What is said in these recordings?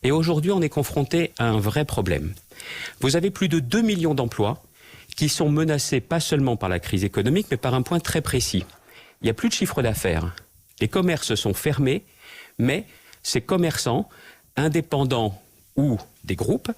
Et aujourd'hui, on est confronté à un vrai problème. Vous avez plus de 2 millions d'emplois qui sont menacés pas seulement par la crise économique, mais par un point très précis. Il n'y a plus de chiffre d'affaires. Les commerces sont fermés, mais ces commerçants, indépendants ou des groupes,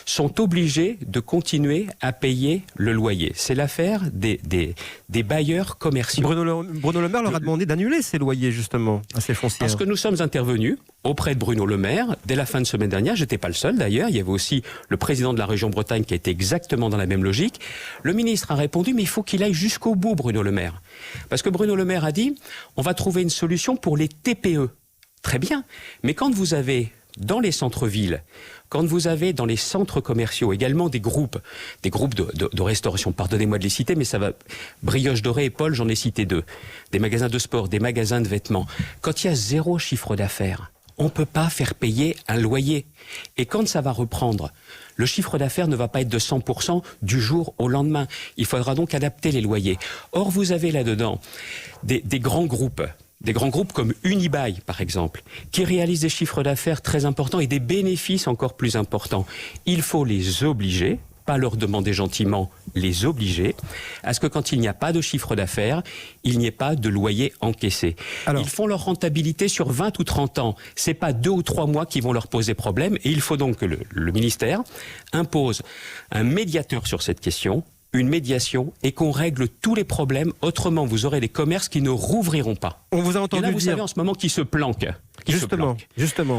sont obligés de continuer à payer le loyer. C'est l'affaire des bailleurs commerciaux. Bruno Le Maire leur a demandé d'annuler ces loyers, justement, à ces foncières. Parce que nous sommes intervenus auprès de Bruno Le Maire dès la fin de semaine dernière. Je n'étais pas le seul d'ailleurs. Il y avait aussi le président de la région Bretagne qui était exactement dans la même logique. Le ministre a répondu, mais il faut qu'il aille jusqu'au bout, Bruno Le Maire. Parce que Bruno Le Maire a dit, on va trouver une solution pour les TPE. Très bien. Mais quand vous avez dans les centres-villes, quand vous avez dans les centres commerciaux également des groupes de restauration, pardonnez-moi de les citer, mais ça va, Brioche Dorée et Paul, j'en ai cité 2, des magasins de sport, des magasins de vêtements, quand il y a 0 chiffre d'affaires, on ne peut pas faire payer un loyer. Et quand ça va reprendre, le chiffre d'affaires ne va pas être de 100% du jour au lendemain. Il faudra donc adapter les loyers. Or, vous avez là-dedans des grands groupes, comme Unibail, par exemple, qui réalisent des chiffres d'affaires très importants et des bénéfices encore plus importants. Il faut les obliger, pas leur demander gentiment, les obliger, à ce que quand il n'y a pas de chiffre d'affaires, il n'y ait pas de loyer encaissé. Alors, ils font leur rentabilité sur 20 ou 30 ans. C'est pas 2 ou 3 mois qui vont leur poser problème. Et il faut donc que le ministère impose un médiateur sur cette question, une médiation, et qu'on règle tous les problèmes. Autrement, vous aurez des commerces qui ne rouvriront pas. On vous a entendu et là, vous dire... savez en ce moment qui se planquent. Justement.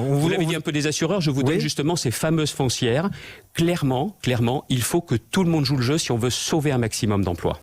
Vous l'avez dit un peu des assureurs, je vous donne justement ces fameuses foncières. Clairement, il faut que tout le monde joue le jeu si on veut sauver un maximum d'emplois.